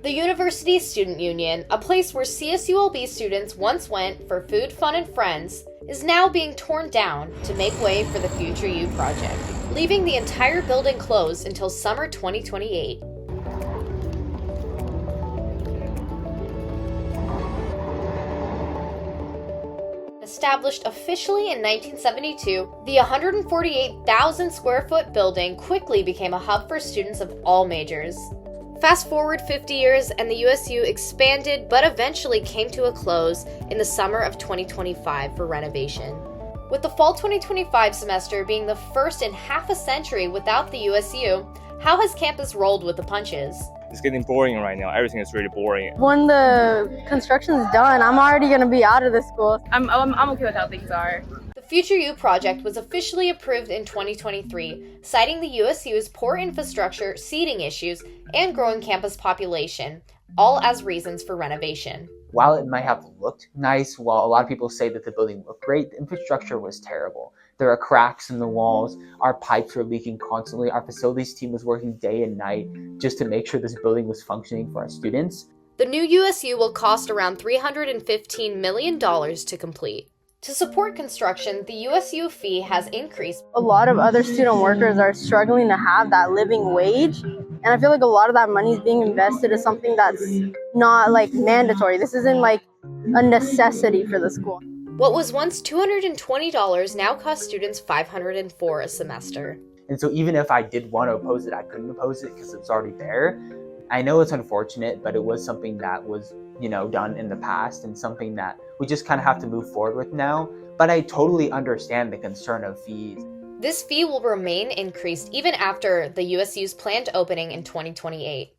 The University Student Union, a place where CSULB students once went for food, fun, and friends, is now being torn down to make way for the Future U project, leaving the entire building closed until summer 2028. Established officially in 1972, the 148,000 square foot building quickly became a hub for students of all majors. Fast forward 50 years and the USU expanded but eventually came to a close in the summer of 2025 for renovation. With the fall 2025 semester being the first in half a century without the USU, how has campus rolled with the punches? It's getting boring right now. Everything is really boring. When the construction's done, I'm already going to be out of the school. I'm okay with how things are. The Future U project was officially approved in 2023, citing the USU's poor infrastructure, seating issues, and growing campus population, all as reasons for renovation. While it might have looked nice, while a lot of people say that the building looked great, the infrastructure was terrible. There are cracks in the walls, our pipes were leaking constantly, our facilities team was working day and night just to make sure this building was functioning for our students. The new USU will cost around $315 million to complete. To support construction, the USU fee has increased. A lot of other student workers are struggling to have that living wage, and I feel like a lot of that money is being invested in something that's not mandatory. This isn't a necessity for the school. What was once $220 now costs students $504 a semester. And so even if I did want to oppose it, I couldn't oppose it because it's already there. I know it's unfortunate, but it was something that was, done in the past and something that we just kind of have to move forward with now. But I totally understand the concern of fees. This fee will remain increased even after the USU's planned opening in 2028.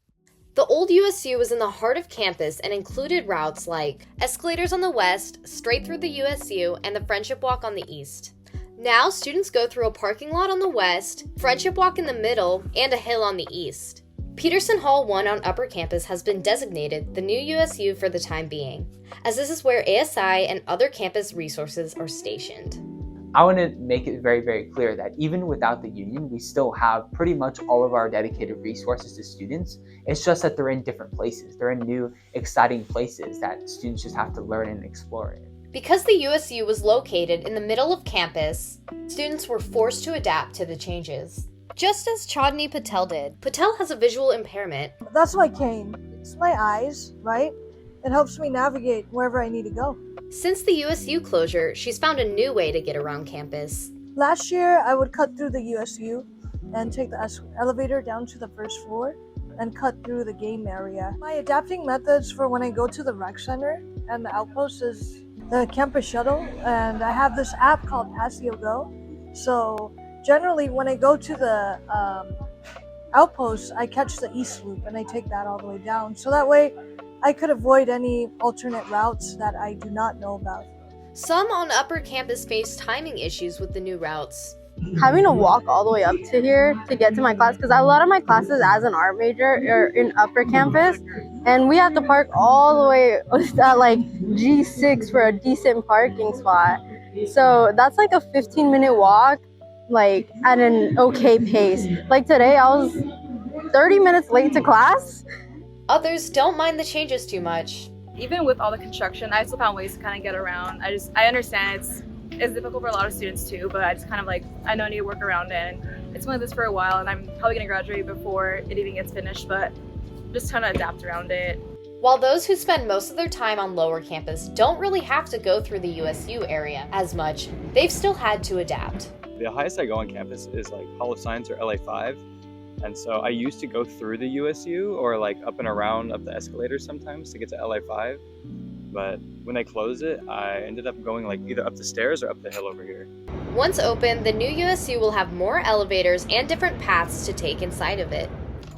The old USU was in the heart of campus and included routes like escalators on the west, straight through the USU, and the Friendship Walk on the east. Now, students go through a parking lot on the west, Friendship Walk in the middle, and a hill on the east. Peterson Hall 1 on Upper Campus has been designated the new USU for the time being, as this is where ASI and other campus resources are stationed. I want to make it very, very clear that even without the union, we still have pretty much all of our dedicated resources to students. It's just that they're in different places. They're in new, exciting places that students just have to learn and explore it. Because the USU was located in the middle of campus, students were forced to adapt to the changes. Just as Chodni Patel did. Patel has a visual impairment. That's my cane. It's my eyes, right? It helps me navigate wherever I need to go. Since the USU closure, she's found a new way to get around campus. Last year, I would cut through the USU and take the elevator down to the first floor and cut through the game area. My adapting methods for when I go to the rec center and the outpost is the campus shuttle, and I have this app called Passio Go. So generally, when I go to the outpost, I catch the east loop and I take that all the way down. So that way, I could avoid any alternate routes that I do not know about. Some on Upper Campus face timing issues with the new routes. Having to walk all the way up to here to get to my class, because a lot of my classes as an art major are in Upper Campus, and we have to park all the way at G6 for a decent parking spot. So that's a 15-minute walk, at an okay pace. Today, I was 30 minutes late to class. Others don't mind the changes too much. Even with all the construction, I still found ways to kind of get around. I understand it's difficult for a lot of students too, but I just I know I need to work around it. And it's been like this for a while, and I'm probably going to graduate before it even gets finished, but I'm just trying to adapt around it. While those who spend most of their time on Lower Campus don't really have to go through the USU area as much, they've still had to adapt. The highest I go on campus is Hall of Science or LA5. And so I used to go through the USU or up and around up the escalators sometimes to get to LA5. But when they closed it, I ended up going either up the stairs or up the hill over here. Once open, the new USU will have more elevators and different paths to take inside of it.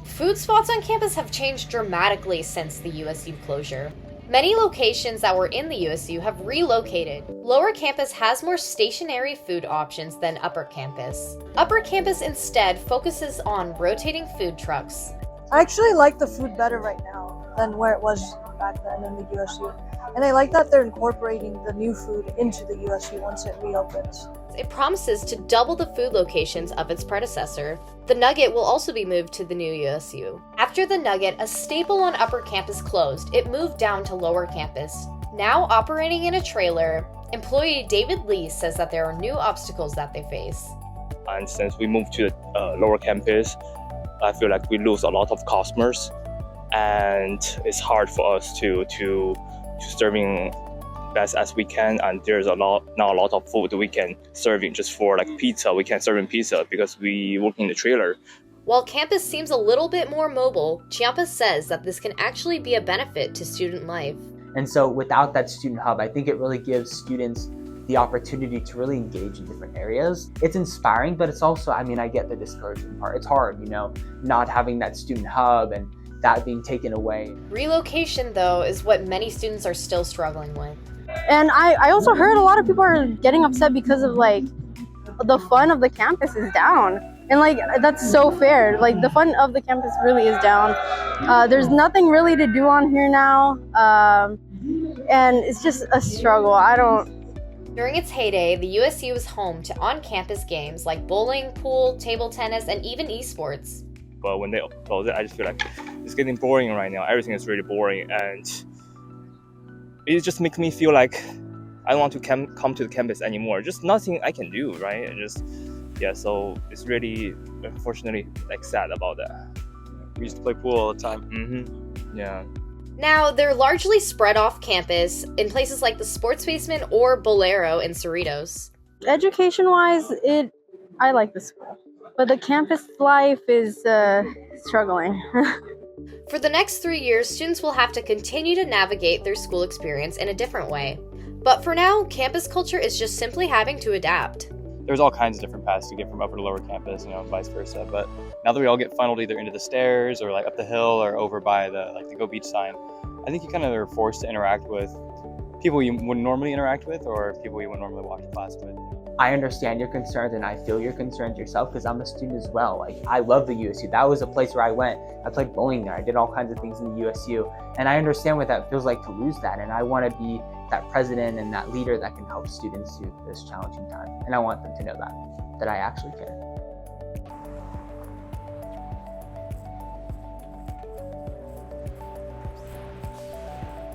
Food spots on campus have changed dramatically since the USU closure. Many locations that were in the USU have relocated. Lower Campus has more stationary food options than Upper Campus. Upper Campus instead focuses on rotating food trucks. I actually like the food better right now than where it was back then in the USU. And I like that they're incorporating the new food into the USU once it reopens. it promises to double the food locations of its predecessor. The Nugget will also be moved to the new USU. After the Nugget, a staple on Upper Campus closed, it moved down to Lower Campus. Now operating in a trailer, employee David Lee says that there are new obstacles that they face. And since we moved to the lower campus, I feel like we lose a lot of customers, and it's hard for us to serving best as we can. And there's not a lot of food we can serving just for like pizza. We can't serve in pizza because we work in the trailer. While campus seems a little bit more mobile, Chiampa says that this can actually be a benefit to student life. And so without that student hub, I think it really gives students the opportunity to really engage in different areas. It's inspiring, but it's also, I get the discouraging part. It's hard, not having that student hub and that being taken away. Relocation, though, is what many students are still struggling with. And I also heard a lot of people are getting upset because of the fun of the campus is down. And that's so fair. The fun of the campus really is down. There's nothing really to do on here now. And it's just a struggle. During its heyday, the USU was home to on-campus games like bowling, pool, table tennis, and even esports. But when they close it, I just feel like it's getting boring right now. Everything is really boring, and it just makes me feel like I don't want to come to the campus anymore. Just nothing I can do, right? And so it's really, unfortunately, sad about that. We used to play pool all the time. Yeah. Now, they're largely spread off campus in places like the sports basement or Bolero in Cerritos. Education-wise, I like the school. But the campus life is struggling. For the next 3 years, students will have to continue to navigate their school experience in a different way. But for now, campus culture is just simply having to adapt. There's all kinds of different paths to get from upper to lower campus, vice versa. But now that we all get funneled either into the stairs or up the hill or over by the Go Beach sign, I think you kind of are forced to interact with people you wouldn't normally interact with or people you wouldn't normally walk to class with. I understand your concerns and I feel your concerns yourself because I'm a student as well. I love the USU. That was a place where I went. I played bowling there. I did all kinds of things in the USU. And I understand what that feels like to lose that. And I want to be that president and that leader that can help students through this challenging time. And I want them to know that I actually care.